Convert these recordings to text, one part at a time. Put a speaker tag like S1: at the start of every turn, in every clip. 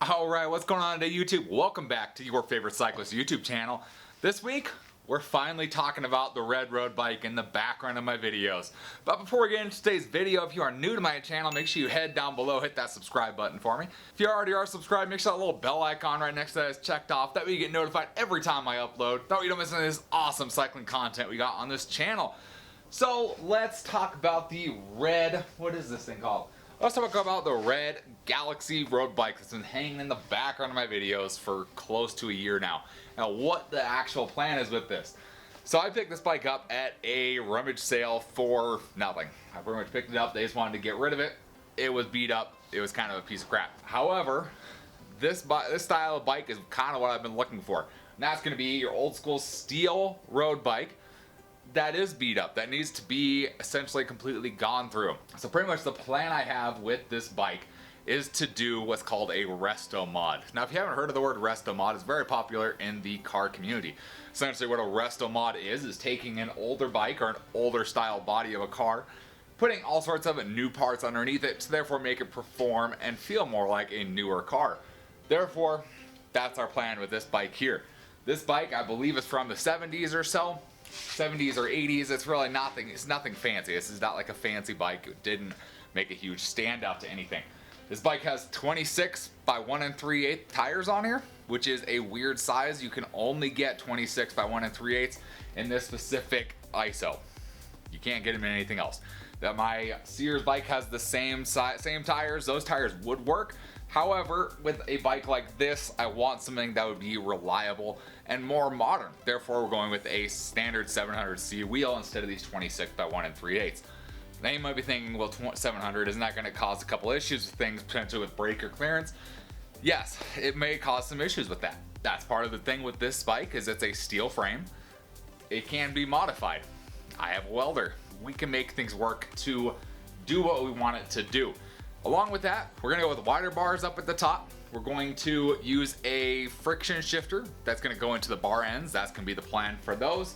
S1: Alright, what's going on today, YouTube? Welcome back to your favorite cyclist YouTube channel. This week, we're finally talking about the red road bike in the background of my videos. But before we get into today's video, if you are new to my channel, make sure you head down below, hit that subscribe button for me. If you already are subscribed, make sure that little bell icon right next to that is checked off. That way you get notified every time I upload. That way you don't miss any of this awesome cycling content we got on this channel. So, let's talk about the red, what is this thing called? Let's talk about the red Galaxy road bike that's been hanging in the background of my videos for close to a year now. Now, what the actual plan is with this. So I picked this bike up at a rummage sale for nothing. I pretty much picked it up, they just wanted to get rid of it. It was beat up, it was kind of a piece of crap. However, this style of bike is kind of what I've been looking for. And that's going to be your old school steel road bike that is beat up, that needs to be essentially completely gone through. So pretty much the plan I have with this bike is to do what's called a resto mod. Now if you haven't heard of the word resto mod, it's very popular in the car community. Essentially what a resto mod is taking an older bike or an older style body of a car, putting all sorts of new parts underneath it to therefore make it perform and feel more like a newer car. Therefore, that's our plan with this bike here. This bike, I believe, is from the 70s or so. 70s or 80s. It's really nothing. It's nothing fancy. This is not like a fancy bike. It didn't make a huge standout to anything. This bike has 26 by 1 3/8 tires on here, which is a weird size. You can only get 26 by 1 3/8 in this specific ISO. You can't get them in anything else. That my Sears bike has the same tires. Those tires would work. However, with a bike like this, I want something that would be reliable and more modern. Therefore, we're going with a standard 700C wheel instead of these 26 by 1 3/8. Now you might be thinking, well, 700, isn't that going to cause a couple issues with things, potentially with breaker clearance? Yes, it may cause some issues with that. That's part of the thing with this bike, is it's a steel frame. It can be modified. I have a welder. We can make things work to do what we want it to do. Along with that, we're going to go with wider bars up at the top. We're going to use a friction shifter that's going to go into the bar ends. That's going to be the plan for those.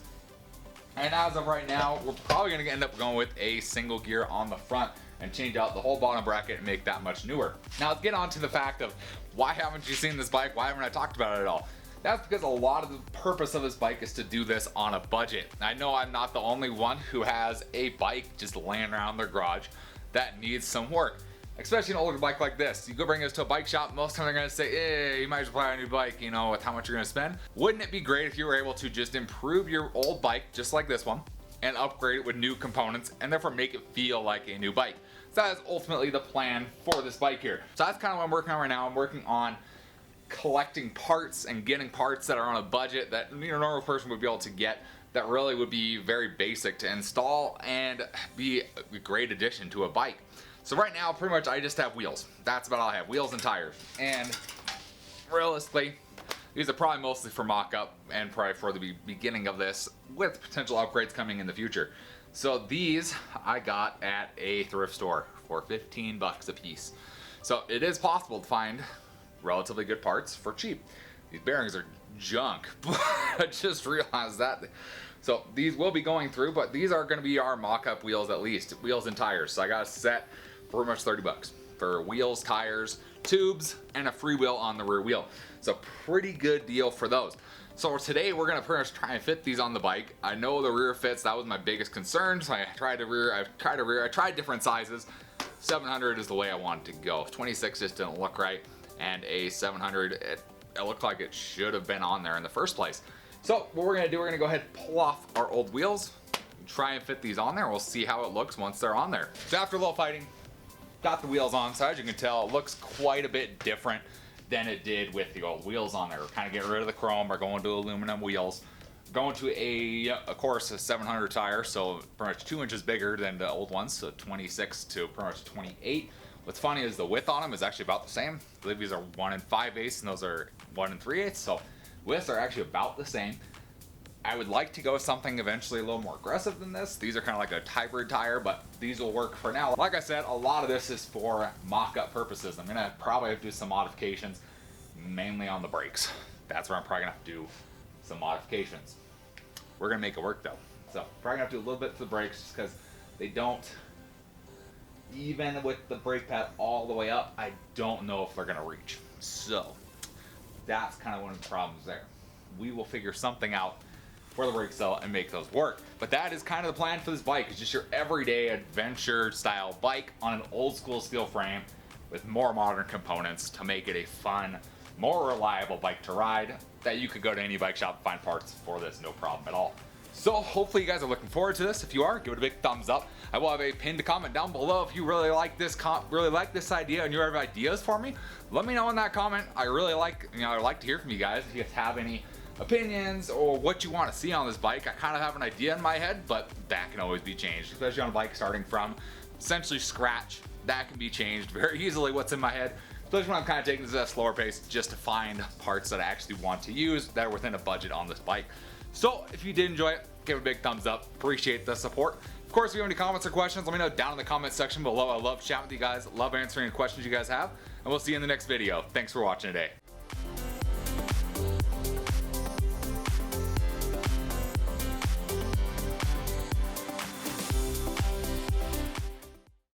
S1: And as of right now, we're probably going to end up going with a single gear on the front and change out the whole bottom bracket and make that much newer. Now let's get on to the fact of why haven't you seen this bike? Why haven't I talked about it at all? That's because a lot of the purpose of this bike is to do this on a budget. I know I'm not the only one who has a bike just laying around their garage that needs some work. Especially an older bike like this. You go bring this to a bike shop, most of the time they're going to say, hey, you might as well buy a new bike, you know, with how much you're going to spend. Wouldn't it be great if you were able to just improve your old bike, just like this one, and upgrade it with new components, and therefore make it feel like a new bike? So that is ultimately the plan for this bike here. So that's kind of what I'm working on right now. I'm working on collecting parts and getting parts that are on a budget that a normal person would be able to get, that really would be very basic to install and be a great addition to a bike. So right now, pretty much I just have wheels. That's about all I have, wheels and tires. And realistically, these are probably mostly for mock-up and probably for the beginning of this, with potential upgrades coming in the future. So these I got at a thrift store for 15 bucks a piece. So it is possible to find relatively good parts for cheap. These bearings are junk. I just realized that. So these will be going through, but these are going to be our mock-up wheels at least. Wheels and tires. So I got a set for pretty much 30 bucks for wheels, tires, tubes, and a free wheel on the rear wheel. So pretty good deal for those. So today we're going to pretty much try and fit these on the bike. I know the rear fits, that was my biggest concern. So I tried different sizes. 700 is the way I wanted to go. 26 just didn't look right. And a 700, it looked like it should have been on there in the first place. So what we're going to do, we're going to go ahead and pull off our old wheels, try and fit these on there. We'll see how it looks once they're on there. So after a little fighting, got the wheels on. So as you can tell, it looks quite a bit different than it did with the old wheels on there. We're kind of getting rid of the chrome. We're going to aluminum wheels. Going to of course, a 700 tire, so pretty much 2 inches bigger than the old ones, so 26 to pretty much 28. What's funny is the width on them is actually about the same. I believe these are 1 5/8 and those are 1 3/8, so widths are actually about the same. I would like to go with something eventually a little more aggressive than this. These are kind of like a hybrid tire, but these will work for now. Like I said, a lot of this is for mock-up purposes. I'm gonna probably have to do some modifications, mainly on the brakes. That's where I'm probably gonna have to do some modifications. We're gonna make it work though. So probably gonna have to do a little bit to the brakes just because they don't, even with the brake pad all the way up, I don't know if they're gonna reach. So that's kind of one of the problems there. We will figure something out for the brake cell and make those work. But that is kind of the plan for this bike. It's just your everyday adventure style bike on an old school steel frame with more modern components to make it a fun, more reliable bike to ride that you could go to any bike shop and find parts for this, no problem at all. So hopefully you guys are looking forward to this. If you are, give it a big thumbs up. I will have a pinned comment down below if you really like this idea and you have ideas for me. Let me know in that comment. I really like, I'd like to hear from you guys if you guys have any opinions or what you want to see on this bike. I kind of have an idea in my head, but that can always be changed, especially on a bike starting from essentially scratch. That can be changed very easily, what's in my head, especially when I'm kind of taking this at a slower pace just to find parts that I actually want to use that are within a budget on this bike. So if you did enjoy it, give it a big thumbs up. Appreciate the support. Of course, if you have any comments or questions, let me know down in the comment section below. I love chatting with you guys, love answering any questions you guys have, and we'll see you in the next video. Thanks for watching today.